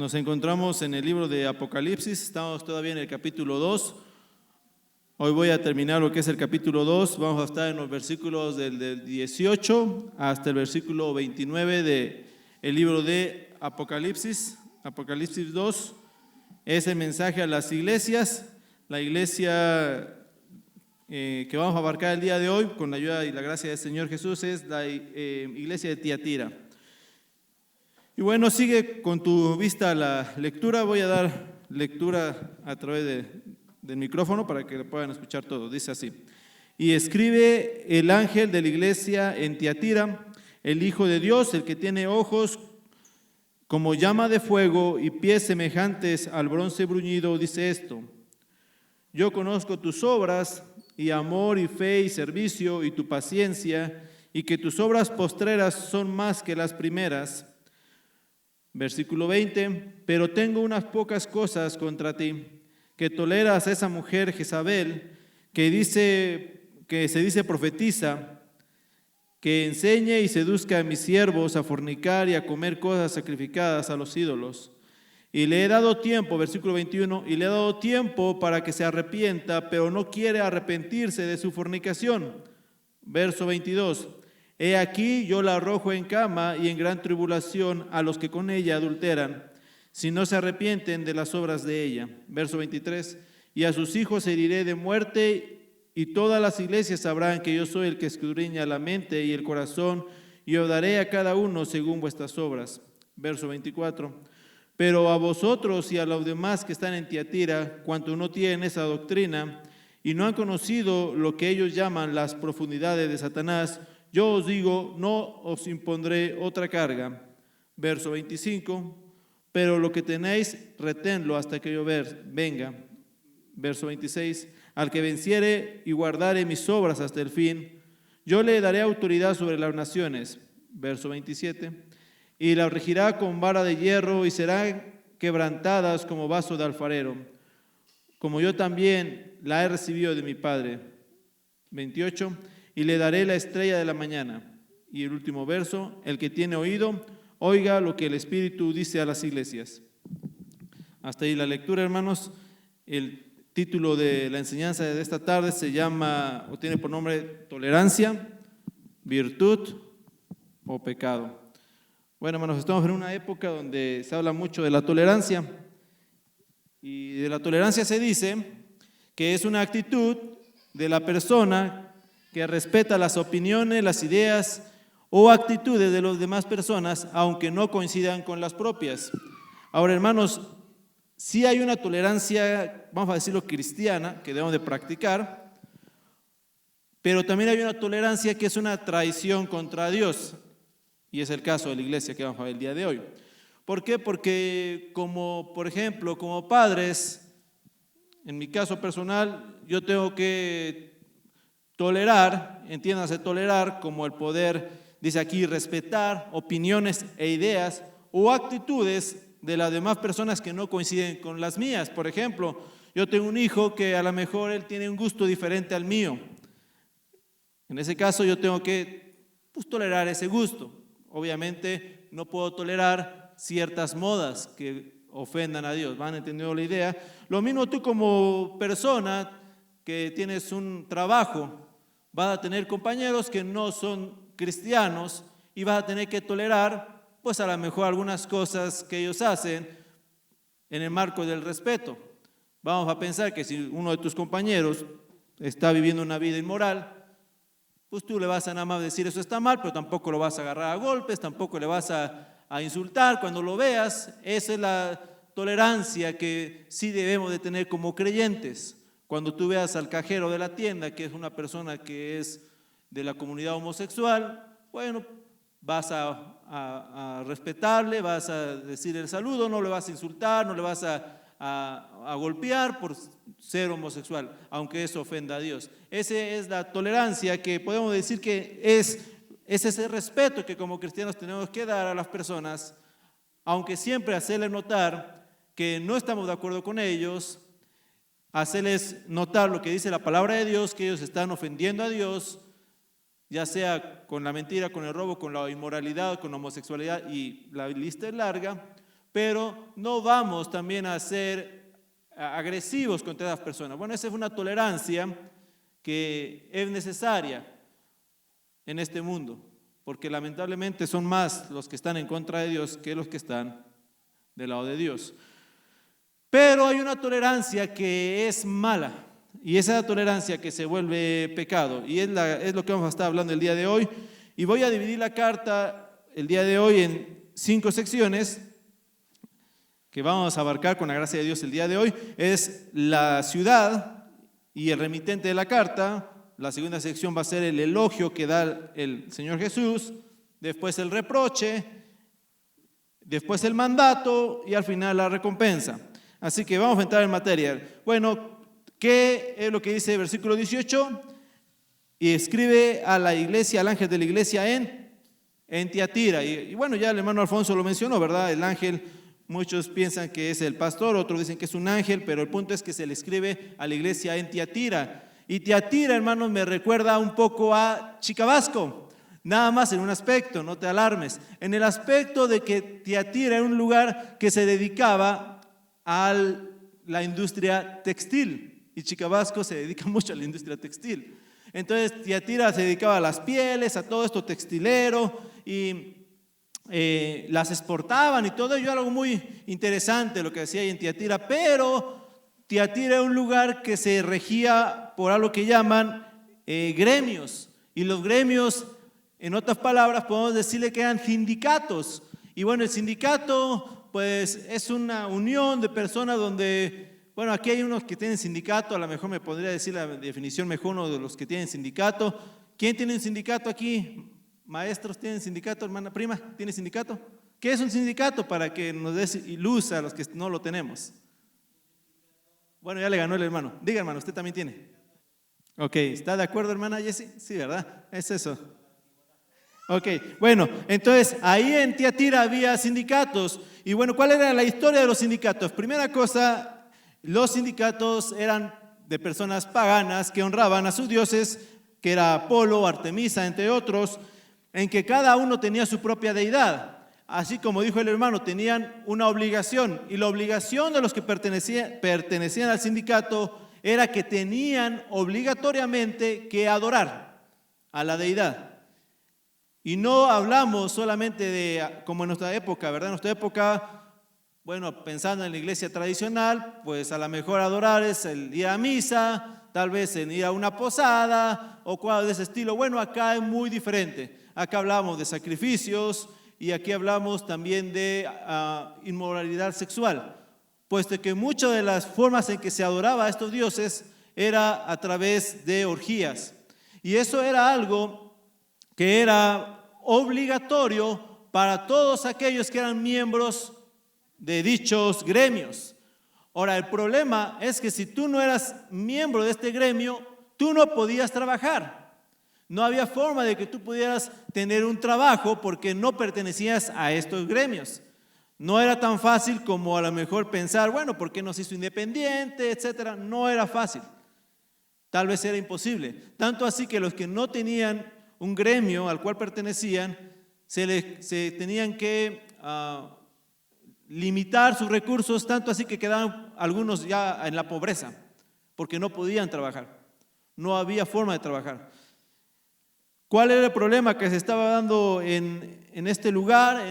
Nos encontramos en el libro de Apocalipsis, estamos todavía en el capítulo 2. Hoy voy a terminar lo que es el capítulo 2, vamos a estar en los versículos del 18 hasta el versículo 29 del libro de Apocalipsis. Apocalipsis 2 es el mensaje a las iglesias, la iglesia que vamos a abarcar el día de hoy con la ayuda y la gracia del Señor Jesús es la iglesia de Tiatira. Y bueno, sigue con tu vista la lectura. Voy a dar lectura a través del micrófono para que lo puedan escuchar todos. Dice así: y escribe el ángel de la iglesia en Tiatira, el Hijo de Dios, el que tiene ojos como llama de fuego y pies semejantes al bronce bruñido, dice esto: yo conozco tus obras y amor y fe y servicio y tu paciencia, y que tus obras postreras son más que las primeras. Versículo 20, pero tengo unas pocas cosas contra ti, que toleras a esa mujer Jezabel, que se dice profetiza, que enseñe y seduzca a mis siervos a fornicar y a comer cosas sacrificadas a los ídolos. Y le he dado tiempo, versículo 21, y le he dado tiempo para que se arrepienta, pero no quiere arrepentirse de su fornicación. Verso 22, he aquí yo la arrojo en cama y en gran tribulación a los que con ella adulteran, si no se arrepienten de las obras de ella. Verso 23, y a sus hijos heriré de muerte, y todas las iglesias sabrán que yo soy el que escudriña la mente y el corazón, y os daré a cada uno según vuestras obras. Verso 24, pero a vosotros y a los demás que están en Tiatira, cuanto no tienen esa doctrina, y no han conocido lo que ellos llaman las profundidades de Satanás, yo os digo, no os impondré otra carga. Verso 25, pero lo que tenéis, reténlo hasta que yo venga. Verso 26, al que venciere y guardare mis obras hasta el fin, yo le daré autoridad sobre las naciones. Verso 27, y las regirá con vara de hierro y serán quebrantadas como vaso de alfarero, como yo también la he recibido de mi Padre. 28, y le daré la estrella de la mañana. Y el último verso, el que tiene oído, oiga lo que el Espíritu dice a las iglesias. Hasta ahí la lectura, hermanos. El título de la enseñanza de esta tarde se llama, o tiene por nombre, tolerancia, virtud o pecado. Bueno, hermanos, estamos en una época donde se habla mucho de la tolerancia. Y de la tolerancia se dice que es una actitud de la persona que respeta las opiniones, las ideas o actitudes de las demás personas, aunque no coincidan con las propias. Ahora, hermanos, sí hay una tolerancia, vamos a decirlo, cristiana, que debemos de practicar, pero también hay una tolerancia que es una traición contra Dios, y es el caso de la iglesia que vamos a ver el día de hoy. ¿Por qué? Porque por ejemplo, como padres, en mi caso personal, yo tengo que tolerar, entiéndase tolerar, como el poder, dice aquí, respetar opiniones e ideas o actitudes de las demás personas que no coinciden con las mías. Por ejemplo, yo tengo un hijo que a lo mejor él tiene un gusto diferente al mío. En ese caso yo tengo que tolerar ese gusto. Obviamente no puedo tolerar ciertas modas que ofendan a Dios. ¿Van entendiendo la idea? Lo mismo tú como persona que tienes un trabajo, vas a tener compañeros que no son cristianos y vas a tener que tolerar, pues a lo mejor algunas cosas que ellos hacen en el marco del respeto. Vamos a pensar que si uno de tus compañeros está viviendo una vida inmoral, pues tú le vas a nada más decir eso está mal, pero tampoco lo vas a agarrar a golpes, tampoco le vas a insultar cuando lo veas. Esa es la tolerancia que sí debemos de tener como creyentes. Cuando tú veas al cajero de la tienda, que es una persona que es de la comunidad homosexual, bueno, vas a respetarle, vas a decir el saludo, no le vas a insultar, no le vas a golpear por ser homosexual, aunque eso ofenda a Dios. Esa es la tolerancia que podemos decir que es ese respeto que como cristianos tenemos que dar a las personas, aunque siempre hacerles notar que no estamos de acuerdo con ellos, hacerles notar lo que dice la palabra de Dios, que ellos están ofendiendo a Dios, ya sea con la mentira, con el robo, con la inmoralidad, con la homosexualidad, y la lista es larga, pero no vamos también a ser agresivos contra las personas. Bueno, esa es una tolerancia que es necesaria en este mundo, porque lamentablemente son más los que están en contra de Dios que los que están del lado de Dios. Pero hay una tolerancia que es mala, y esa tolerancia que se vuelve pecado, y es lo que vamos a estar hablando el día de hoy. Y voy a dividir la carta el día de hoy en 5 secciones que vamos a abarcar con la gracia de Dios el día de hoy. Es la ciudad y el remitente de la carta. La segunda sección va a ser el elogio que da el Señor Jesús, después el reproche, después el mandato y al final la recompensa. Así que vamos a entrar en materia. Bueno, ¿qué es lo que dice el versículo 18? Y escribe a la iglesia, al ángel de la iglesia en Tiatira. Y bueno, ya el hermano Alfonso lo mencionó, ¿verdad? El ángel, muchos piensan que es el pastor, otros dicen que es un ángel, pero el punto es que se le escribe a la iglesia en Tiatira. Y Tiatira, hermanos, me recuerda un poco a Chicabasco, nada más en un aspecto, no te alarmes, en el aspecto de que Tiatira era un lugar que se dedicaba a la industria textil, y Chicabasco se dedica mucho a la industria textil. Entonces Tiatira se dedicaba a las pieles, a todo esto textilero, y las exportaban y todo ello, algo muy interesante lo que hacía ahí en Tiatira. Pero Tiatira era un lugar que se regía por algo que llaman gremios, y los gremios, en otras palabras, podemos decirle que eran sindicatos. Y bueno, el sindicato pues es una unión de personas donde, bueno, aquí hay unos que tienen sindicato, a lo mejor me podría decir la definición mejor uno de los que tienen sindicato. ¿Quién tiene un sindicato aquí? Maestros, ¿tienen sindicato? Hermana prima, ¿tiene sindicato? ¿Qué es un sindicato? Para que nos des luz a los que no lo tenemos. Bueno, ya le ganó el hermano. Diga, hermano, ¿usted también tiene? Ok, ¿está de acuerdo, hermana Jessie? Sí, ¿verdad? Es eso. Ok, bueno, entonces ahí en Tiatira había sindicatos. Y bueno, ¿cuál era la historia de los sindicatos? Primera cosa, los sindicatos eran de personas paganas que honraban a sus dioses, que era Apolo, Artemisa, entre otros, en que cada uno tenía su propia deidad. Así como dijo el hermano, tenían una obligación, y la obligación de los que pertenecían al sindicato era que tenían obligatoriamente que adorar a la deidad. Y no hablamos solamente de, como en nuestra época, ¿verdad? En nuestra época, bueno, pensando en la iglesia tradicional, pues a lo mejor adorar es el ir a misa, tal vez en ir a una posada o cosas de ese estilo. Bueno, acá es muy diferente. Acá hablamos de sacrificios y aquí hablamos también de inmoralidad sexual, puesto que muchas de las formas en que se adoraba a estos dioses era a través de orgías. Y eso era algo que era obligatorio para todos aquellos que eran miembros de dichos gremios. Ahora, el problema es que si tú no eras miembro de este gremio, tú no podías trabajar. No había forma de que tú pudieras tener un trabajo porque no pertenecías a estos gremios. No era tan fácil como a lo mejor pensar, bueno, ¿por qué no se hizo independiente, etcétera? No era fácil. Tal vez era imposible. Tanto así que los que no tenían un gremio al cual pertenecían, se tenían que limitar sus recursos, tanto así que quedaban algunos ya en la pobreza, porque no podían trabajar. No había forma de trabajar. ¿Cuál era el problema que se estaba dando en este lugar,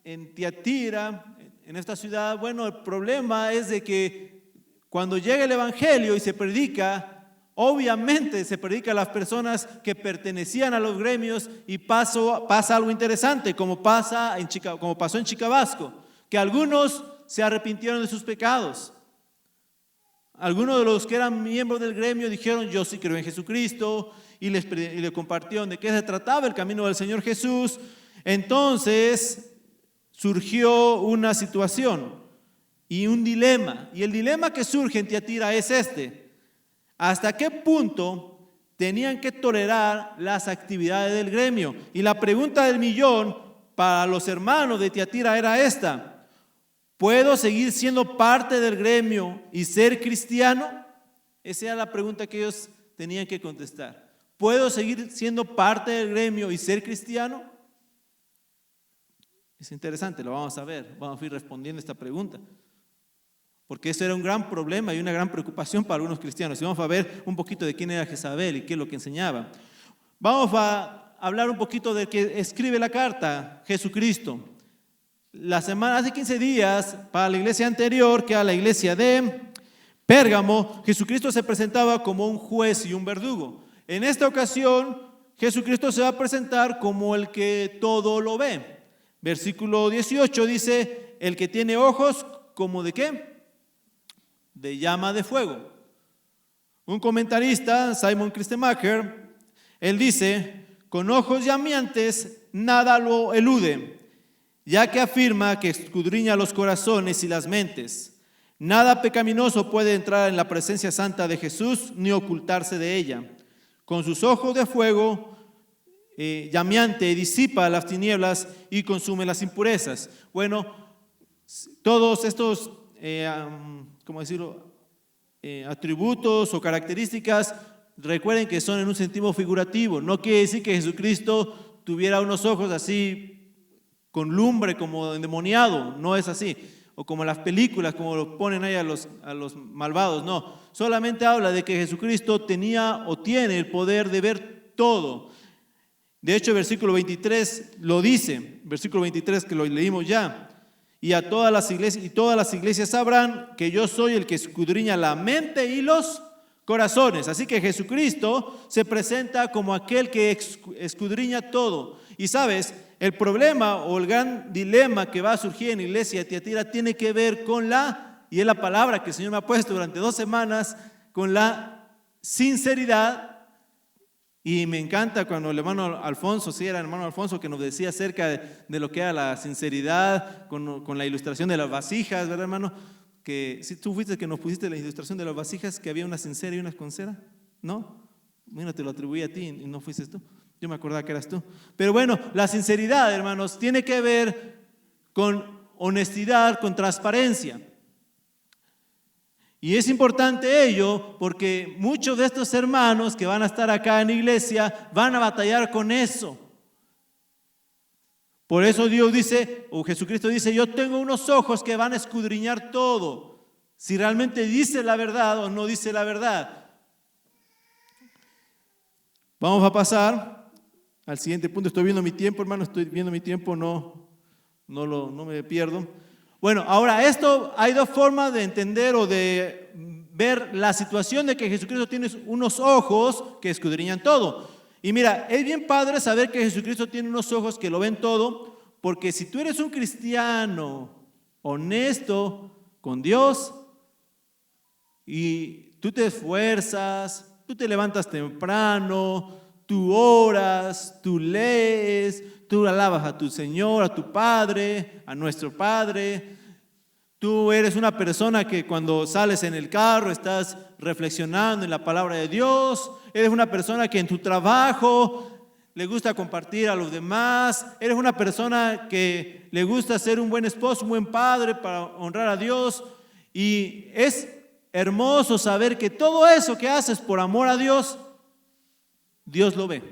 en Tiatira, en esta ciudad? Bueno, el problema es de que cuando llega el evangelio y se predica, obviamente se predica a las personas que pertenecían a los gremios, y pasa algo interesante, como pasó en Chicabasco, que algunos se arrepintieron de sus pecados. Algunos de los que eran miembros del gremio dijeron, yo sí creo en Jesucristo, y le compartieron de qué se trataba el camino del Señor Jesús. Entonces surgió una situación y un dilema, y el dilema que surge en Tiatira es este: ¿hasta qué punto tenían que tolerar las actividades del gremio? Y la pregunta del millón para los hermanos de Tiatira era esta: ¿puedo seguir siendo parte del gremio y ser cristiano? Esa era la pregunta que ellos tenían que contestar. ¿Puedo seguir siendo parte del gremio y ser cristiano? Es interesante, lo vamos a ver, vamos a ir respondiendo esta pregunta. Porque eso era un gran problema y una gran preocupación para algunos cristianos. Y vamos a ver un poquito de quién era Jezabel y qué es lo que enseñaba. Vamos a hablar un poquito del que escribe la carta, Jesucristo. Hace 15 días, para la iglesia anterior, que era la iglesia de Pérgamo, Jesucristo se presentaba como un juez y un verdugo. En esta ocasión, Jesucristo se va a presentar como el que todo lo ve. Versículo 18 dice, el que tiene ojos, ¿como de qué? De llama de fuego. Un comentarista, Simon Kistemacher, él dice, con ojos llameantes nada lo elude, ya que afirma que escudriña los corazones y las mentes. Nada pecaminoso puede entrar en la presencia santa de Jesús ni ocultarse de ella. Con sus ojos de fuego llameante disipa las tinieblas y consume las impurezas. Bueno, todos estos ¿cómo decirlo? Atributos o características, recuerden que son en un sentido figurativo. No quiere decir que Jesucristo tuviera unos ojos así con lumbre como endemoniado, no es así. O como en las películas, como lo ponen ahí a los malvados, no. Solamente habla de que Jesucristo tenía o tiene el poder de ver todo. De hecho, el versículo 23 lo dice, versículo 23 que lo leímos ya. Y todas las iglesias sabrán que yo soy el que escudriña la mente y los corazones. Así que Jesucristo se presenta como aquel que escudriña todo. Y sabes, el problema o el gran dilema que va a surgir en la iglesia de Tiatira tiene que ver con y es la palabra que el Señor me ha puesto durante 2 semanas, con la sinceridad. Y me encanta cuando el hermano Alfonso, sí era el hermano Alfonso, que nos decía acerca de lo que era la sinceridad con la ilustración de las vasijas, ¿verdad, hermano? Que si tú fuiste que nos pusiste la ilustración de las vasijas, que había una sin cera y una con cera, ¿no? Bueno, te lo atribuí a ti y no fuiste tú. Yo me acordaba que eras tú. Pero bueno, la sinceridad, hermanos, tiene que ver con honestidad, con transparencia. Y es importante ello porque muchos de estos hermanos que van a estar acá en la iglesia van a batallar con eso. Por eso Dios dice, o Jesucristo dice, yo tengo unos ojos que van a escudriñar todo. Si realmente dice la verdad o no dice la verdad. Vamos a pasar al siguiente punto. Estoy viendo mi tiempo, hermano, estoy viendo mi tiempo, no me pierdo. Bueno, ahora hay 2 formas de entender o de ver la situación de que Jesucristo tiene unos ojos que escudriñan todo. Y mira, es bien padre saber que Jesucristo tiene unos ojos que lo ven todo, porque si tú eres un cristiano honesto con Dios y tú te esfuerzas, tú te levantas temprano, tú oras, tú lees, tú alabas a tu Señor, a tu Padre, a nuestro Padre. Tú eres una persona que cuando sales en el carro estás reflexionando en la palabra de Dios. Eres una persona que en tu trabajo le gusta compartir a los demás. Eres una persona que le gusta ser un buen esposo, un buen padre para honrar a Dios. Y es hermoso saber que todo eso que haces por amor a Dios, Dios lo ve.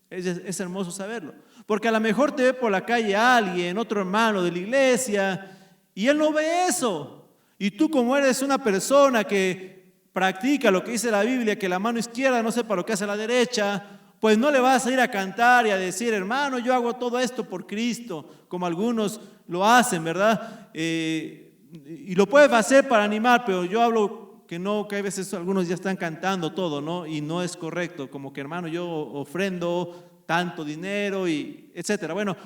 Es hermoso saberlo. Porque a lo mejor te ve por la calle alguien, otro hermano de la iglesia, y él no ve eso. Y tú, como eres una persona que practica lo que dice la Biblia, que la mano izquierda no sepa lo que hace la derecha, pues no le vas a ir a cantar y a decir, hermano, yo hago todo esto por Cristo, como algunos lo hacen, ¿verdad? Y lo puedes hacer para animar, pero yo hablo que hay veces algunos ya están cantando todo, ¿no? Y no es correcto, como que, hermano, yo ofrendo tanto dinero y etcétera. Bueno,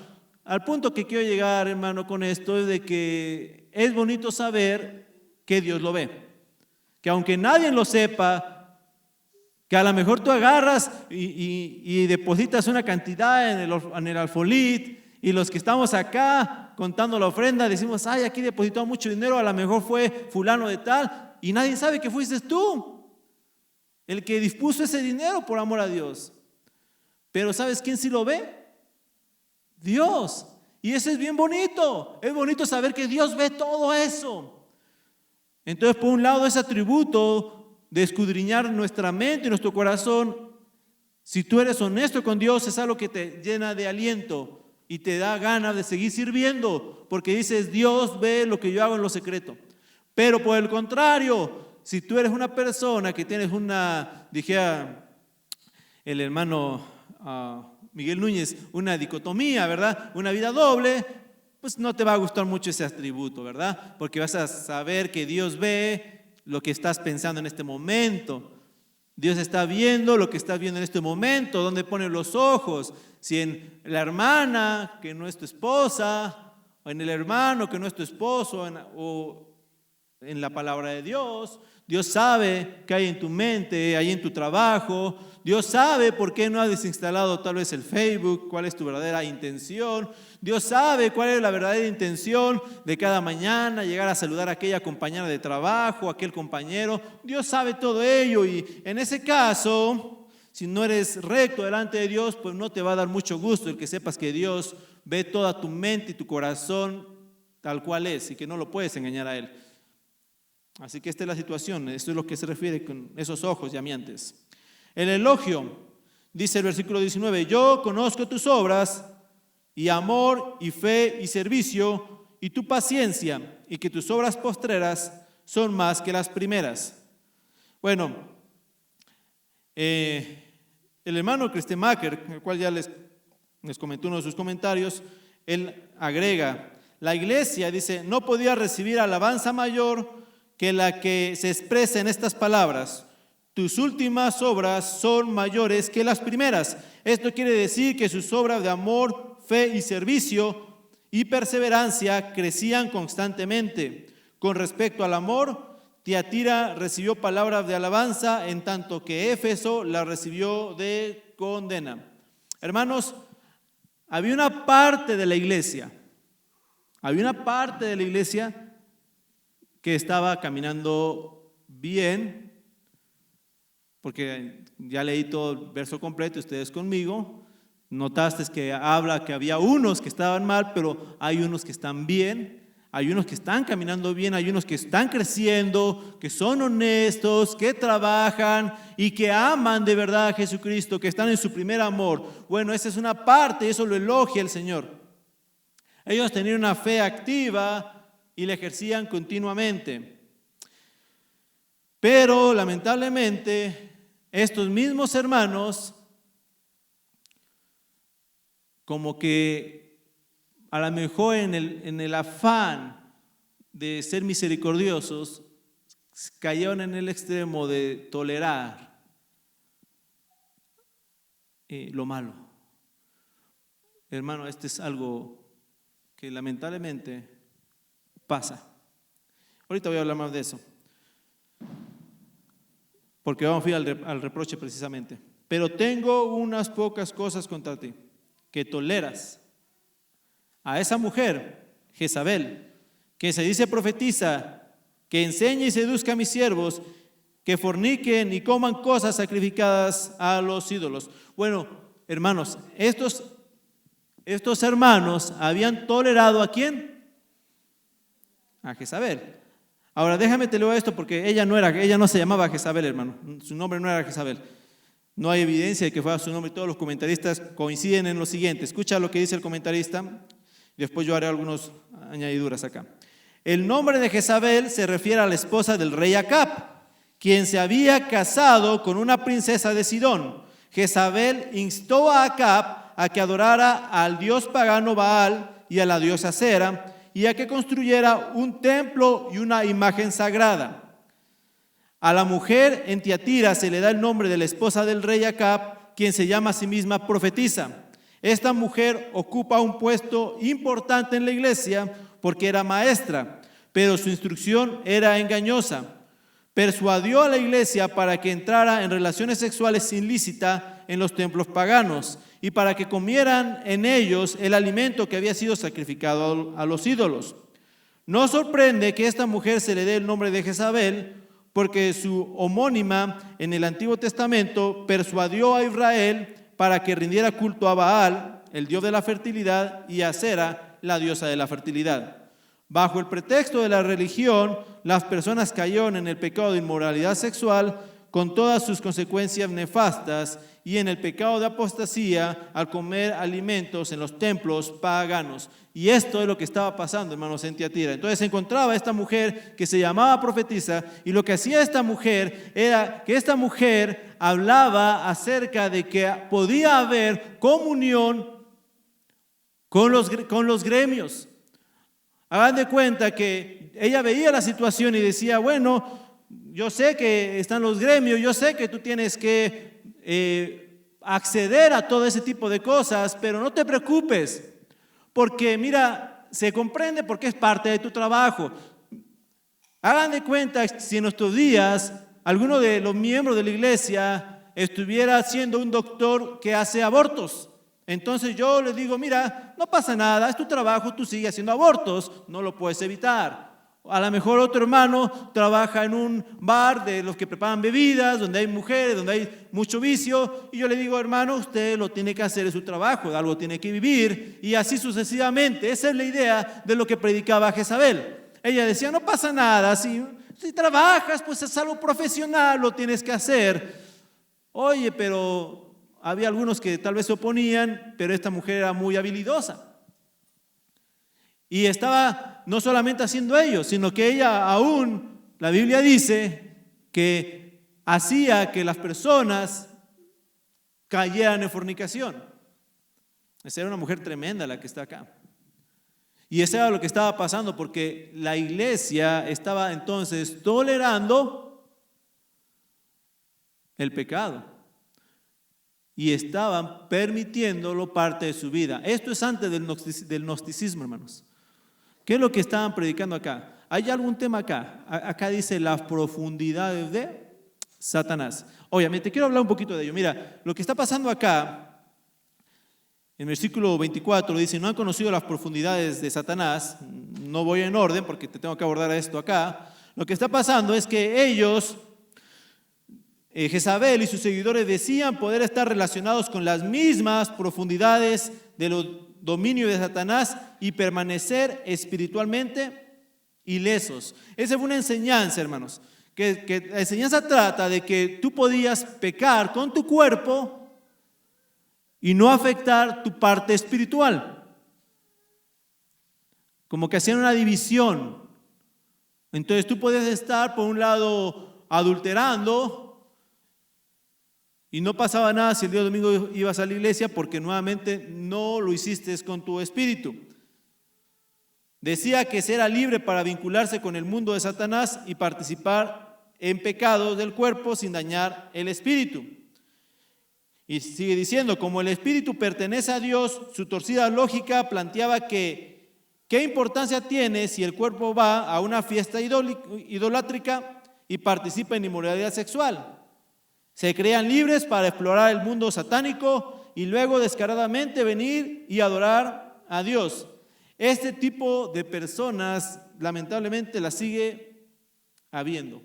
al punto que quiero llegar, hermano, con esto es de que es bonito saber que Dios lo ve, que aunque nadie lo sepa, que a lo mejor tú agarras y depositas una cantidad en el alfolí, y los que estamos acá contando la ofrenda decimos, ay, aquí depositó mucho dinero, a lo mejor fue fulano de tal, y nadie sabe que fuiste tú el que dispuso ese dinero por amor a Dios. Pero ¿sabes quién sí lo ve? Dios. Y eso es bien bonito. Es bonito saber que Dios ve todo eso. Entonces, por un lado, ese atributo de escudriñar nuestra mente y nuestro corazón, si tú eres honesto con Dios, es algo que te llena de aliento y te da ganas de seguir sirviendo, porque dices, Dios ve lo que yo hago en lo secreto. Pero por el contrario, si tú eres una persona que tienes dijera el hermano Miguel Núñez, una dicotomía, ¿verdad? Una vida doble, pues no te va a gustar mucho ese atributo, ¿verdad? Porque vas a saber que Dios ve lo que estás pensando en este momento. Dios está viendo lo que estás viendo en este momento, dónde pone los ojos, si en la hermana que no es tu esposa, o en el hermano que no es tu esposo, o en la palabra de Dios. Dios sabe qué hay en tu mente, hay en tu trabajo. Dios sabe por qué no has desinstalado tal vez el Facebook, cuál es tu verdadera intención. Dios sabe cuál es la verdadera intención de cada mañana, llegar a saludar a aquella compañera de trabajo, a aquel compañero. Dios sabe todo ello y en ese caso, si no eres recto delante de Dios, pues no te va a dar mucho gusto el que sepas que Dios ve toda tu mente y tu corazón tal cual es y que no lo puedes engañar a Él. Así que esta es la situación, esto es lo que se refiere con esos ojos llameantes. El elogio, dice el versículo 19, yo conozco tus obras y amor y fe y servicio y tu paciencia y que tus obras postreras son más que las primeras. Bueno, el hermano Christemacher, el cual ya les comentó uno de sus comentarios, él agrega, la iglesia, dice, no podía recibir alabanza mayor que la que se expresa en estas palabras. Tus últimas obras son mayores que las primeras. Esto quiere decir que sus obras de amor, fe y servicio y perseverancia crecían constantemente. Con respecto al amor, Tiatira recibió palabras de alabanza, en tanto que Éfeso la recibió de condena. Hermanos, había una parte de la iglesia que estaba caminando bien, porque ya leí todo el verso completo, ustedes conmigo, notaste que habla que había unos que estaban mal, pero hay unos que están bien, hay unos que están caminando bien, hay unos que están creciendo, que son honestos, que trabajan y que aman de verdad a Jesucristo, que están en su primer amor. Bueno, esa es una parte, eso lo elogia el Señor. Ellos tenían una fe activa y la ejercían continuamente. Pero lamentablemente estos mismos hermanos, como que a lo mejor en el afán de ser misericordiosos, cayeron en el extremo de tolerar lo malo. Hermano, este es algo que lamentablemente pasa. Ahorita voy a hablar más de eso, porque vamos a ir al reproche precisamente. Pero tengo unas pocas cosas contra ti, que toleras a esa mujer, Jezabel, que se dice profetiza, que enseñe y seduzca a mis siervos, que forniquen y coman cosas sacrificadas a los ídolos. Bueno, hermanos, estos hermanos habían tolerado ¿a quién? A Jezabel. Ahora déjame te leo esto porque ella no se llamaba Jezabel, hermano. Su nombre no era Jezabel. No hay evidencia de que fuera su nombre. Todos los comentaristas coinciden en lo siguiente. Escucha lo que dice el comentarista. Después yo haré algunas añadiduras acá. El nombre de Jezabel se refiere a la esposa del rey Acab, quien se había casado con una princesa de Sidón. Jezabel instó a Acab a que adorara al dios pagano Baal y a la diosa Acera, y a que construyera un templo y una imagen sagrada. A la mujer en Tiatira se le da el nombre de la esposa del rey Acab, quien se llama a sí misma profetisa. Esta mujer ocupa un puesto importante en la iglesia porque era maestra, pero su instrucción era engañosa. Persuadió a la iglesia para que entrara en relaciones sexuales ilícitas en los templos paganos y para que comieran en ellos el alimento que había sido sacrificado a los ídolos. No sorprende que a esta mujer se le dé el nombre de Jezabel, porque su homónima en el Antiguo Testamento persuadió a Israel para que rindiera culto a Baal, el dios de la fertilidad, y a Acera, la diosa de la fertilidad. Bajo el pretexto de la religión, las personas cayeron en el pecado de inmoralidad sexual con todas sus consecuencias nefastas y en el pecado de apostasía al comer alimentos en los templos paganos. Y esto es lo que estaba pasando, hermanos, en Tiatira. Entonces se encontraba esta mujer que se llamaba profetisa, y lo que hacía esta mujer era que esta mujer hablaba acerca de que podía haber comunión con los gremios. Hagan de cuenta que ella veía la situación y decía, bueno, yo sé que están los gremios, yo sé que tú tienes que acceder a todo ese tipo de cosas, pero no te preocupes, porque mira, se comprende porque es parte de tu trabajo. Hagan de cuenta si en nuestros días alguno de los miembros de la iglesia estuviera siendo un doctor que hace abortos. Entonces yo les digo, mira, no pasa nada, es tu trabajo, tú sigues haciendo abortos, no lo puedes evitar. A lo mejor otro hermano trabaja en un bar de los que preparan bebidas, donde hay mujeres, donde hay mucho vicio, y yo le digo, hermano, usted lo tiene que hacer, es su trabajo, de algo tiene que vivir, y así sucesivamente. Esa es la idea de lo que predicaba Jezabel. Ella decía, no pasa nada, si trabajas, pues es algo profesional, lo tienes que hacer. Oye, pero había algunos que tal vez se oponían, pero esta mujer era muy habilidosa. Y estaba no solamente haciendo ello, sino que ella aún, la Biblia dice, que hacía que las personas cayeran en fornicación. Esa era una mujer tremenda la que está acá. Y eso era lo que estaba pasando, porque la iglesia estaba entonces tolerando el pecado y estaban permitiéndolo parte de su vida. Esto es antes del gnosticismo, hermanos. ¿Qué es lo que estaban predicando acá? ¿Hay algún tema acá? Acá dice las profundidades de Satanás. Obviamente, quiero hablar un poquito de ello. Mira, lo que está pasando acá, en el versículo 24 dice, no han conocido las profundidades de Satanás. No voy en orden porque te tengo que abordar esto acá. Lo que está pasando es que ellos, Jezabel y sus seguidores, decían poder estar relacionados con las mismas profundidades de los dominios de Satanás y permanecer espiritualmente ilesos. Esa fue una enseñanza, hermanos, que la enseñanza trata de que tú podías pecar con tu cuerpo y no afectar tu parte espiritual. Como que hacían una división. Entonces tú podías estar por un lado adulterando y no pasaba nada si el día domingo ibas a la iglesia, porque nuevamente no lo hiciste con tu espíritu. Decía que era libre para vincularse con el mundo de Satanás y participar en pecados del cuerpo sin dañar el espíritu. Y sigue diciendo, como el espíritu pertenece a Dios, su torcida lógica planteaba que ¿qué importancia tiene si el cuerpo va a una fiesta idolátrica y participa en inmoralidad sexual? Se creían libres para explorar el mundo satánico y luego descaradamente venir y adorar a Dios. Este tipo de personas lamentablemente las sigue habiendo.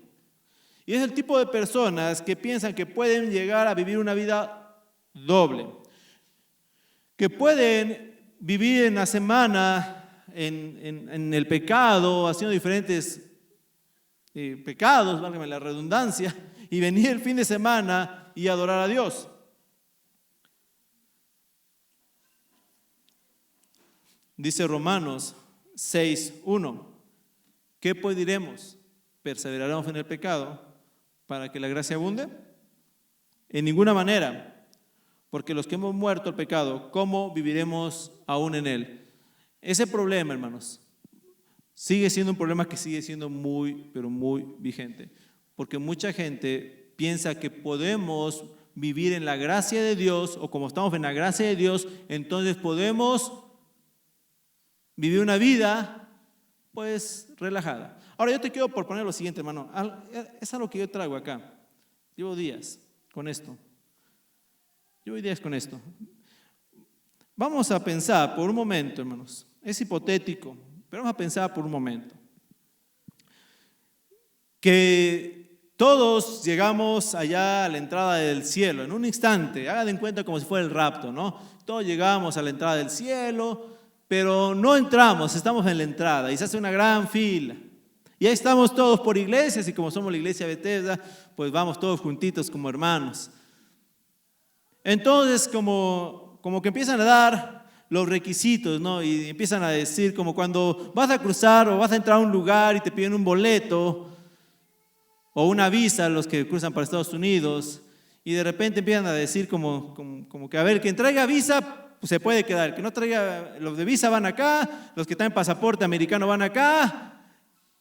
Y es el tipo de personas que piensan que pueden llegar a vivir una vida doble, que pueden vivir en la semana en el pecado, haciendo diferentes pecados, válgame la redundancia, y venir el fin de semana y adorar a Dios. Dice Romanos 6:1, ¿qué pues diremos? ¿Perseveraremos en el pecado para que la gracia abunde? En ninguna manera, porque los que hemos muerto al pecado, ¿cómo viviremos aún en él? Ese problema, hermanos, sigue siendo un problema que sigue siendo muy, pero muy vigente. Porque mucha gente piensa que podemos vivir en la gracia de Dios, o como estamos en la gracia de Dios, entonces podemos vivir una vida, pues, relajada. Ahora yo te quiero proponer lo siguiente, hermano. Es algo que yo traigo acá. Llevo días con esto. Vamos a pensar por un momento, hermanos. Es hipotético, pero vamos a pensar por un momento. Que todos llegamos allá a la entrada del cielo, en un instante, hagan en cuenta como si fuera el rapto, ¿no? Todos llegamos a la entrada del cielo, pero no entramos, estamos en la entrada y se hace una gran fila. Y ahí estamos todos por iglesias y como somos la iglesia Bethesda, pues vamos todos juntitos como hermanos. Entonces como que empiezan a dar los requisitos, ¿no? Y empiezan a decir como cuando vas a cruzar o vas a entrar a un lugar y te piden un boleto o una visa, los que cruzan para Estados Unidos, y de repente empiezan a decir como que a ver, quien traiga visa pues se puede quedar, que no traiga, los de visa van acá, los que traen pasaporte americano van acá,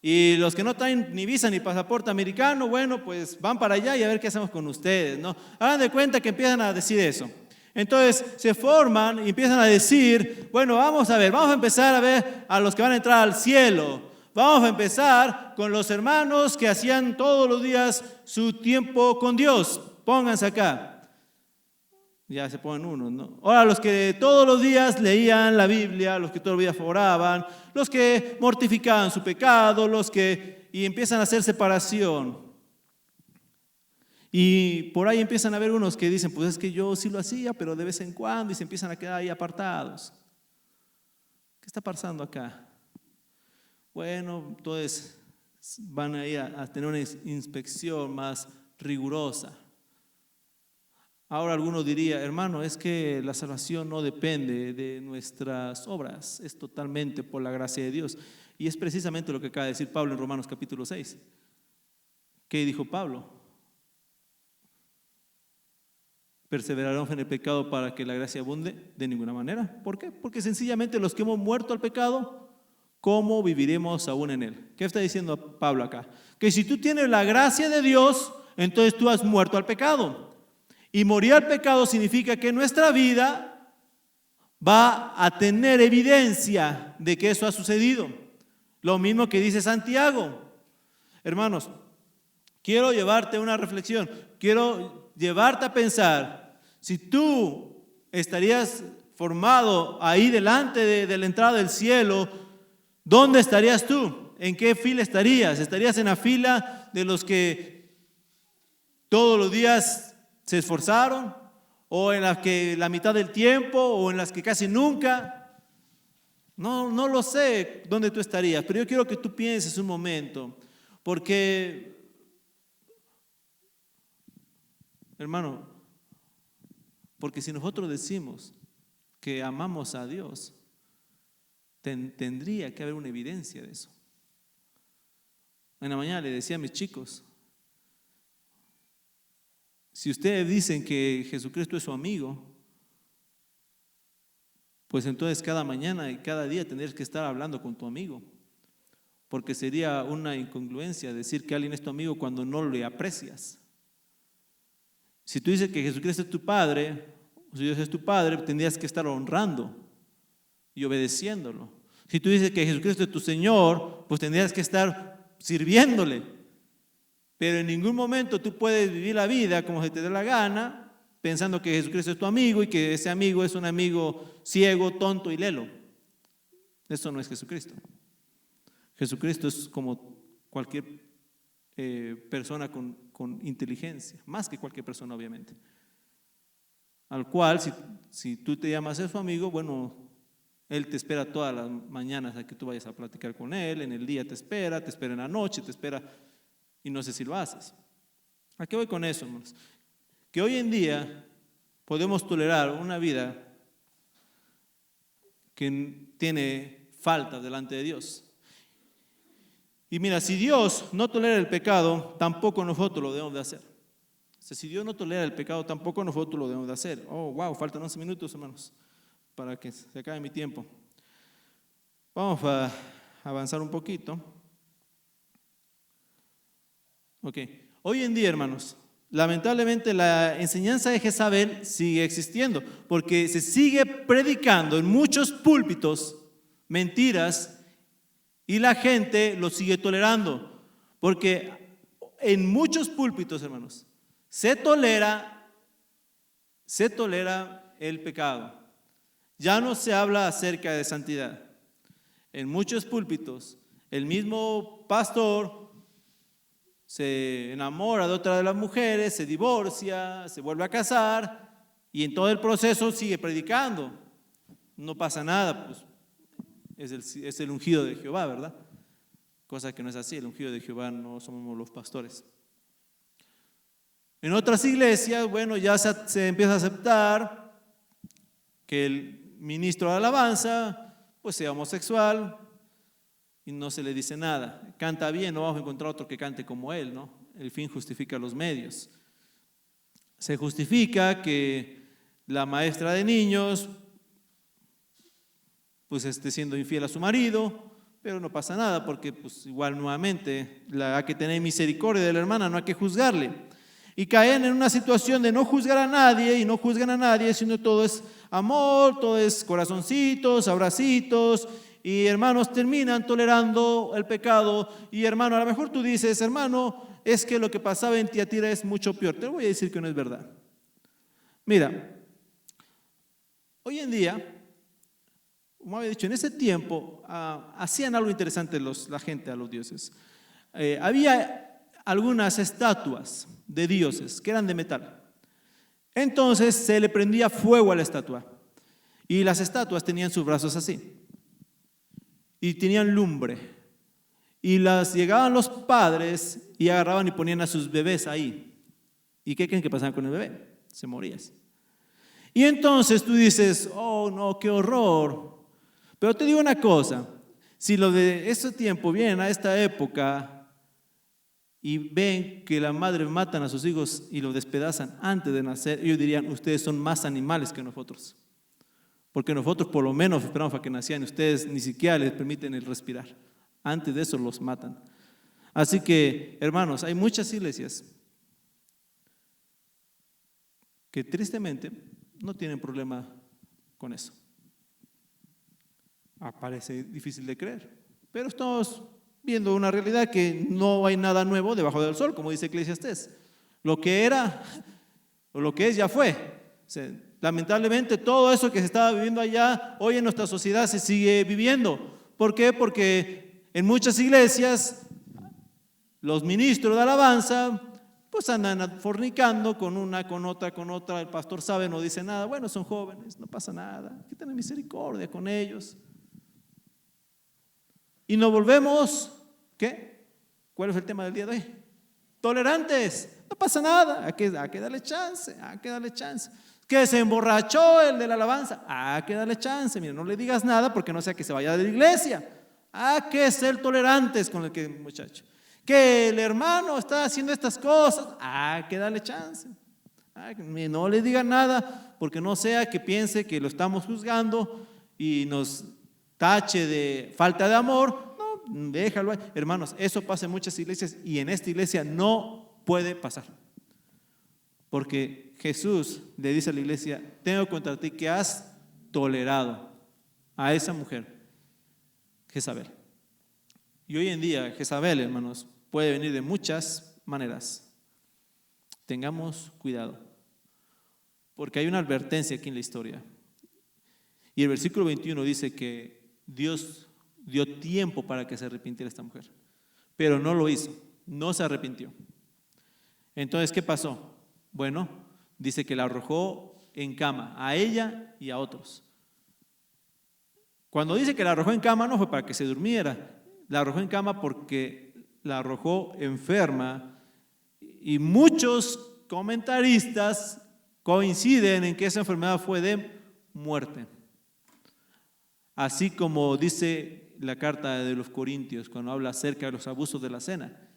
y los que no traen ni visa ni pasaporte americano, bueno, pues van para allá y a ver qué hacemos con ustedes, ¿no? Hagan de cuenta que empiezan a decir eso. Entonces se forman y empiezan a decir, bueno, vamos a empezar a ver a los que van a entrar al cielo. Vamos a empezar con los hermanos que hacían todos los días su tiempo con Dios. Pónganse acá. Ya se ponen unos, ¿no? Ahora los que todos los días leían la Biblia, los que todos los días oraban, los que mortificaban su pecado, y empiezan a hacer separación. Y por ahí empiezan a haber unos que dicen, pues es que yo sí lo hacía, pero de vez en cuando, y se empiezan a quedar ahí apartados. ¿Qué está pasando acá? Bueno, entonces van a ir a tener una inspección más rigurosa. Ahora alguno diría, hermano, es que la salvación no depende de nuestras obras, es totalmente por la gracia de Dios. Y es precisamente lo que acaba de decir Pablo en Romanos capítulo 6. ¿Qué dijo Pablo? ¿Perseveraremos en el pecado para que la gracia abunde? De ninguna manera. ¿Por qué? Porque sencillamente los que hemos muerto al pecado, ¿cómo viviremos aún en él? ¿Qué está diciendo Pablo acá? Que si tú tienes la gracia de Dios, entonces tú has muerto al pecado. Y morir al pecado significa que nuestra vida va a tener evidencia de que eso ha sucedido. Lo mismo que dice Santiago. Hermanos, quiero llevarte a una reflexión, quiero llevarte a pensar, si tú estarías formado ahí delante de la entrada del cielo, ¿dónde estarías tú? ¿En qué fila estarías? ¿Estarías en la fila de los que todos los días se esforzaron? ¿O en las que la mitad del tiempo? ¿O en las que casi nunca? No lo sé dónde tú estarías, pero yo quiero que tú pienses un momento, porque, hermano, porque si nosotros decimos que amamos a Dios, tendría que haber una evidencia de eso. En la mañana le decía a mis chicos, si ustedes dicen que Jesucristo es su amigo, pues entonces cada mañana y cada día tendrías que estar hablando con tu amigo, porque sería una incongruencia decir que alguien es tu amigo cuando no le aprecias. Si tú dices que Jesucristo es tu Padre, si Dios es tu Padre, tendrías que estar honrando y obedeciéndolo. Si tú dices que Jesucristo es tu Señor, pues tendrías que estar sirviéndole. Pero en ningún momento tú puedes vivir la vida como se te dé la gana, pensando que Jesucristo es tu amigo y que ese amigo es un amigo ciego, tonto y lelo. Eso no es Jesucristo. Jesucristo es como cualquier persona con inteligencia, más que cualquier persona obviamente, al cual si tú te llamas a ser su amigo, bueno, Él te espera todas las mañanas a que tú vayas a platicar con Él, en el día te espera en la noche, te espera, y no sé si lo haces. ¿A qué voy con eso, hermanos? Que hoy en día podemos tolerar una vida que tiene faltas delante de Dios. Y mira, si Dios no tolera el pecado, tampoco nosotros lo debemos de hacer. O sea, si Dios no tolera el pecado, tampoco nosotros lo debemos de hacer. Oh, wow, faltan 11 minutos, hermanos, para que se acabe mi tiempo. Vamos a avanzar un poquito. Ok, hoy en día, hermanos, lamentablemente la enseñanza de Jezabel sigue existiendo, porque se sigue predicando en muchos púlpitos mentiras y la gente lo sigue tolerando, porque en muchos púlpitos, hermanos, se tolera el pecado. Ya no se habla acerca de santidad. En muchos púlpitos, el mismo pastor se enamora de otra de las mujeres, se divorcia, se vuelve a casar y en todo el proceso sigue predicando. No pasa nada, pues es el ungido de Jehová, ¿verdad? cosa que no es así. El ungido de Jehová no somos los pastores. En otras iglesias, bueno, ya se empieza a aceptar que el ministro de alabanza pues sea homosexual y no se le dice nada. Canta bien, no vamos a encontrar otro que cante como él, ¿no? El fin justifica los medios. Se justifica que la maestra de niños pues esté siendo infiel a su marido, pero no pasa nada porque pues igual nuevamente hay que tener misericordia de la hermana, no hay que juzgarle. Y caen en una situación de no juzgar a nadie y no juzgan a nadie, sino todo es amor, todo es corazoncitos, abracitos, y hermanos terminan tolerando el pecado. Y hermano, a lo mejor tú dices, hermano, es que lo que pasaba en Tiatira es mucho peor. Te voy a decir que no es verdad. Mira, hoy en día, como había dicho, en ese tiempo hacían algo interesante la gente a los dioses. Había algunas estatuas de dioses que eran de metal. Entonces se le prendía fuego a la estatua y las estatuas tenían sus brazos así y tenían lumbre y llegaban los padres y agarraban y ponían a sus bebés ahí. ¿Y qué creen que pasaba con el bebé? Se moría. Y entonces tú dices, oh no, qué horror. Pero te digo una cosa, si lo de ese tiempo vienen a esta época y ven que la madre matan a sus hijos y los despedazan antes de nacer, ellos dirían, ustedes son más animales que nosotros. Porque nosotros por lo menos esperamos a que nacieran, ustedes ni siquiera les permiten el respirar. Antes de eso los matan. Así que, hermanos, hay muchas iglesias que tristemente no tienen problema con eso. Parece difícil de creer, pero estamos viendo una realidad que no hay nada nuevo debajo del sol, como dice Eclesiastés. Lo que era o lo que es ya fue. O sea, lamentablemente todo eso que se estaba viviendo allá, hoy en nuestra sociedad se sigue viviendo. ¿Por qué? Porque en muchas iglesias los ministros de alabanza pues andan fornicando con una, con otra. El pastor sabe, no dice nada. Bueno, son jóvenes, no pasa nada. Hay que tener misericordia con ellos. Y nos volvemos, ¿qué? ¿Cuál es el tema del día de hoy? Tolerantes, no pasa nada, hay que darle chance, hay que darle chance. Que se emborrachó el de la alabanza, hay que darle chance. Mira, no le digas nada porque no sea que se vaya de la iglesia. Hay que ser tolerantes con el muchacho. Que el hermano está haciendo estas cosas, hay que darle chance. No le digan nada porque no sea que piense que lo estamos juzgando y nos tache de falta de amor. No, déjalo ahí. Hermanos, eso pasa en muchas iglesias y en esta iglesia no puede pasar. Porque Jesús le dice a la iglesia, tengo contra ti que has tolerado a esa mujer, Jezabel. Y hoy en día Jezabel, hermanos, puede venir de muchas maneras. Tengamos cuidado, porque hay una advertencia aquí en la historia. Y el versículo 21 dice que Dios dio tiempo para que se arrepintiera esta mujer, pero no lo hizo, no se arrepintió. Entonces, ¿qué pasó? Bueno, dice que la arrojó en cama, a ella y a otros. Cuando dice que la arrojó en cama, no fue para que se durmiera, la arrojó en cama porque la arrojó enferma, y muchos comentaristas coinciden en que esa enfermedad fue de muerte. Así como dice la carta de los Corintios cuando habla acerca de los abusos de la cena,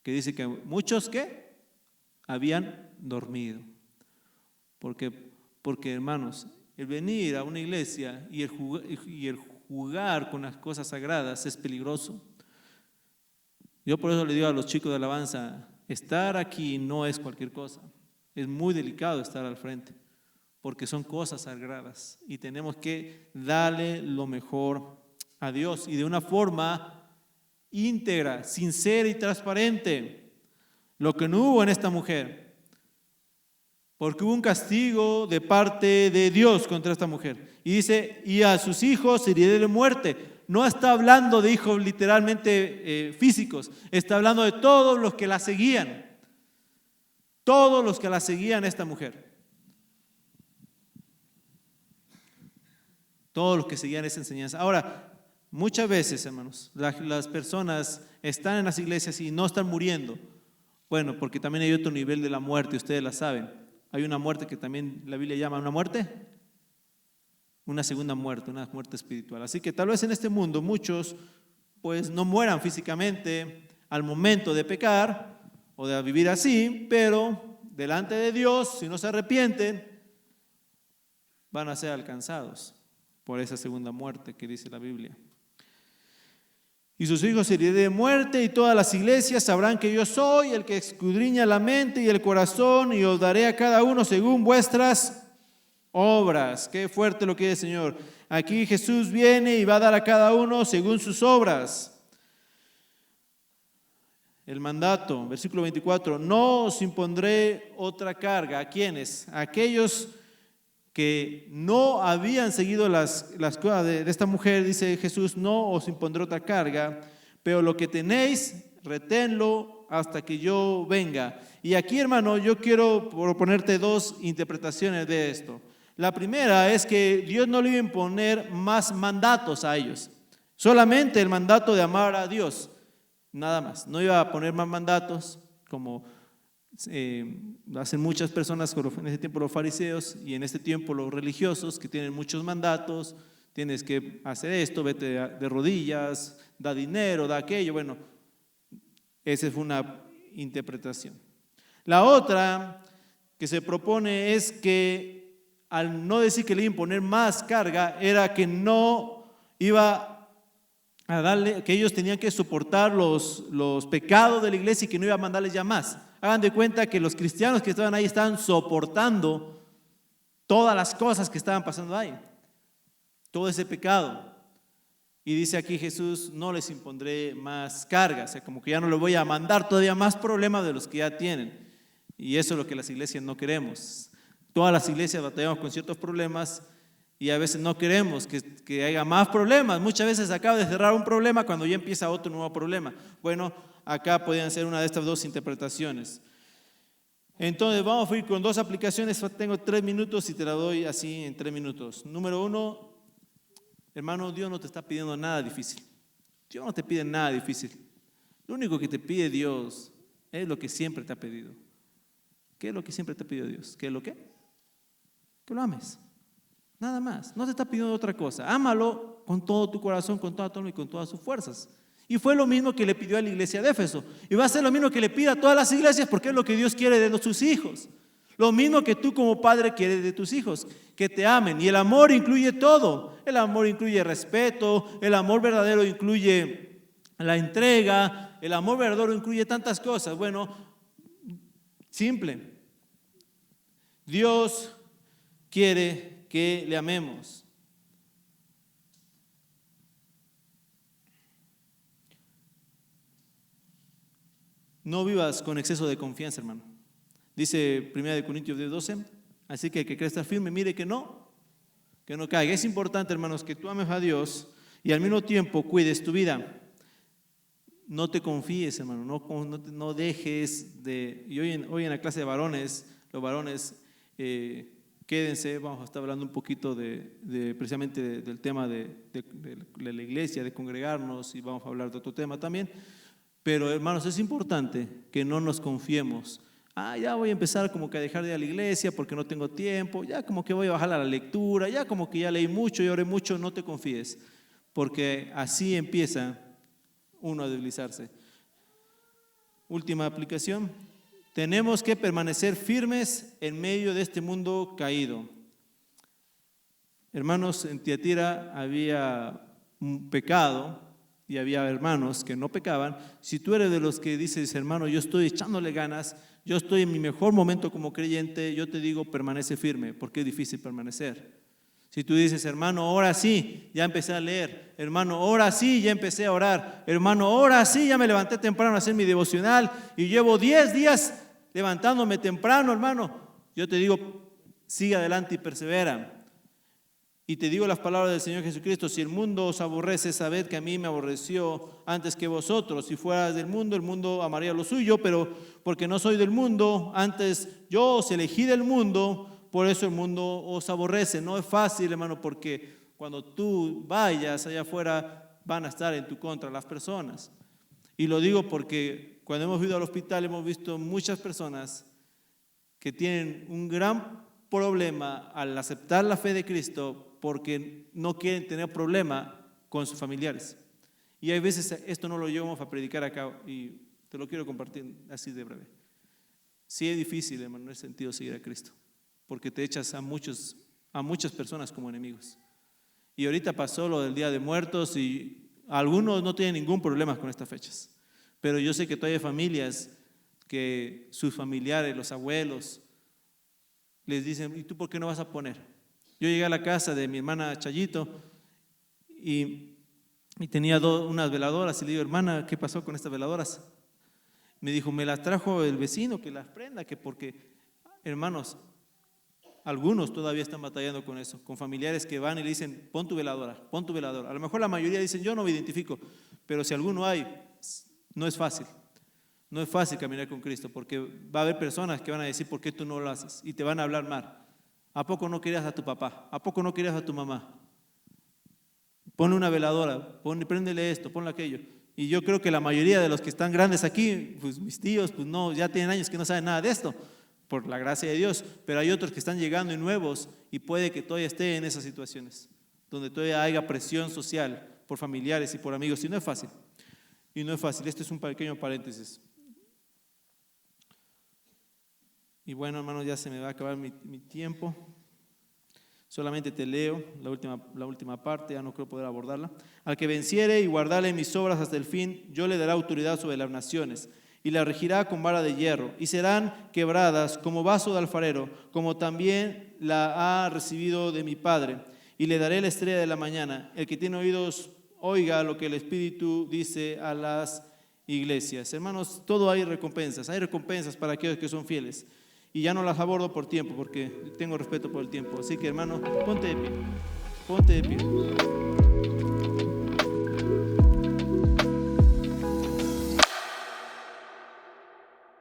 que dice que muchos que habían dormido. Porque hermanos, el venir a una iglesia y el jugar con las cosas sagradas es peligroso. Yo por eso le digo a los chicos de alabanza, estar aquí no es cualquier cosa, es muy delicado estar al frente, porque son cosas sagradas y tenemos que darle lo mejor a Dios y de una forma íntegra, sincera y transparente, lo que no hubo en esta mujer, porque hubo un castigo de parte de Dios contra esta mujer. Y dice, y a sus hijos heriré de muerte. No está hablando de hijos literalmente físicos, está hablando de todos los que la seguían, todos los que la seguían esta mujer. Todos los que seguían esa enseñanza. Ahora, Muchas veces, hermanos, las personas están en las iglesias y no están muriendo. Bueno, porque también hay otro nivel de la muerte, ustedes la saben. Hay una muerte que también la Biblia llama una muerte, una segunda muerte, una muerte espiritual. Así que tal vez en este mundo muchos pues no mueran físicamente al momento de pecar o de vivir así, pero delante de Dios, si no se arrepienten, van a ser alcanzados por esa segunda muerte que dice la Biblia. Y sus hijos heriré de muerte, y todas las iglesias sabrán que yo soy el que escudriña la mente y el corazón, y os daré a cada uno según vuestras obras. Qué fuerte lo que dice el Señor. Aquí Jesús viene y va a dar a cada uno según sus obras. El mandato, versículo 24, no os impondré otra carga. ¿A quiénes? A aquellos que no habían seguido las cosas de esta mujer, dice Jesús, no os impondré otra carga, pero lo que tenéis, reténlo hasta que yo venga. Y aquí, hermano, yo quiero proponerte dos interpretaciones de esto. La primera es que Dios no le iba a imponer más mandatos a ellos, solamente el mandato de amar a Dios, nada más. No iba a poner más mandatos como hacen muchas personas en ese tiempo los fariseos y en este tiempo los religiosos, que tienen muchos mandatos. Tienes que hacer esto, vete de rodillas, da dinero, da aquello. Bueno, esa fue una interpretación. La otra que se propone es que al no decir que le iba a imponer más carga, era que no iba a darle, que ellos tenían que soportar los pecados de la iglesia y que no iba a mandarles ya más. Hagan de cuenta que los cristianos que estaban ahí estaban soportando todas las cosas que estaban pasando ahí, todo ese pecado. Y dice aquí Jesús, no les impondré más cargas, o sea, como que ya no les voy a mandar todavía más problemas de los que ya tienen. Y eso es lo que las iglesias no queremos. Todas las iglesias batallamos con ciertos problemas y a veces no queremos que haya más problemas. Muchas veces acaba de cerrar un problema cuando ya empieza otro nuevo problema. Bueno, acá podrían ser una de estas dos interpretaciones. Entonces vamos a ir con dos aplicaciones. Tengo 3 minutos y te la doy así en 3 minutos. Número 1, hermano, Dios no te está pidiendo nada difícil. Dios no te pide nada difícil. Lo único que te pide Dios es lo que siempre te ha pedido. ¿Qué es lo que siempre te ha pedido Dios? ¿Qué es lo que? Que lo ames. Nada más. No te está pidiendo otra cosa. Ámalo con todo tu corazón, con toda tu alma y con todas sus fuerzas. Y fue lo mismo que le pidió a la iglesia de Éfeso. Y va a ser lo mismo que le pide a todas las iglesias, porque es lo que Dios quiere de sus hijos. Lo mismo que tú como padre quieres de tus hijos, que te amen. Y el amor incluye todo. El amor incluye respeto, el amor verdadero incluye la entrega, el amor verdadero incluye tantas cosas. Bueno, simple. Dios quiere que le amemos. No vivas con exceso de confianza, hermano. Dice 1 Corintios 10:12, así que el que cree estar firme, mire que no caiga. Es importante, hermanos, que tú ames a Dios y al mismo tiempo cuides tu vida. No te confíes, hermano, no dejes de... Y hoy en la clase de varones, los varones, quédense, vamos a estar hablando un poquito precisamente del tema de la iglesia, de congregarnos, y vamos a hablar de otro tema también. Pero, hermanos, es importante que no nos confiemos. Ya voy a empezar como que a dejar de ir a la iglesia porque no tengo tiempo, ya como que voy a bajar a la lectura, ya como que ya leí mucho y oré mucho. No te confíes, porque así empieza uno a debilizarse. Última aplicación. Tenemos que permanecer firmes en medio de este mundo caído. Hermanos, en Tiatira había un pecado y había hermanos que no pecaban. Si tú eres de los que dices, hermano, yo estoy echándole ganas, yo estoy en mi mejor momento como creyente, yo te digo, permanece firme, porque es difícil permanecer. Si tú dices, hermano, ahora sí, ya empecé a leer, hermano, ahora sí, ya empecé a orar, hermano, ahora sí, ya me levanté temprano a hacer mi devocional y llevo 10 días levantándome temprano, hermano, yo te digo, sigue adelante y persevera. Y te digo las palabras del Señor Jesucristo: si el mundo os aborrece, sabed que a mí me aborreció antes que vosotros. Si fueras del mundo, el mundo amaría lo suyo, pero porque no soy del mundo, antes yo os elegí del mundo, por eso el mundo os aborrece. No es fácil, hermano, porque cuando tú vayas allá afuera van a estar en tu contra las personas. Y lo digo porque cuando hemos ido al hospital hemos visto muchas personas que tienen un gran problema al aceptar la fe de Cristo porque no quieren tener problema con sus familiares. Y hay veces esto no lo llevamos a predicar acá y te lo quiero compartir así de breve. Sí es difícil, hermano, en ese sentido seguir a Cristo, porque te echas a muchas personas como enemigos. Y ahorita pasó lo del Día de Muertos y algunos no tienen ningún problema con estas fechas. Pero yo sé que todavía hay familias que sus familiares, los abuelos, les dicen, ¿y tú por qué no vas a poner? Yo llegué a la casa de mi hermana Chayito y tenía unas veladoras y le digo, hermana, ¿qué pasó con estas veladoras? Me dijo, me las trajo el vecino, que las prenda, que porque, hermanos, algunos todavía están batallando con eso, con familiares que van y le dicen, pon tu veladora, pon tu veladora. A lo mejor la mayoría dicen, yo no me identifico, pero si alguno hay, no es fácil. No es fácil caminar con Cristo, porque va a haber personas que van a decir, ¿por qué tú no lo haces? Y te van a hablar mal. ¿A poco no querías a tu papá? ¿A poco no querías a tu mamá? Ponle una veladora, préndele esto, ponle aquello. Y yo creo que la mayoría de los que están grandes aquí, pues mis tíos, pues no, ya tienen años que no saben nada de esto, por la gracia de Dios. Pero hay otros que están llegando y nuevos y puede que todavía esté en esas situaciones, donde todavía haya presión social por familiares y por amigos. Y no es fácil. Y no es fácil. Este es un pequeño paréntesis. Y bueno, hermanos, ya se me va a acabar mi tiempo. Solamente te leo la última parte, ya no creo poder abordarla. Al que venciere y guardare mis obras hasta el fin, yo le daré autoridad sobre las naciones, y la regirá con vara de hierro, y serán quebradas como vaso de alfarero, como también la ha recibido de mi Padre. Y le daré la estrella de la mañana. El que tiene oídos, oiga lo que el Espíritu dice a las iglesias. Hermanos, todo hay recompensas para aquellos que son fieles. Y ya no las abordo por tiempo, porque tengo respeto por el tiempo. Así que, hermano, ponte de pie.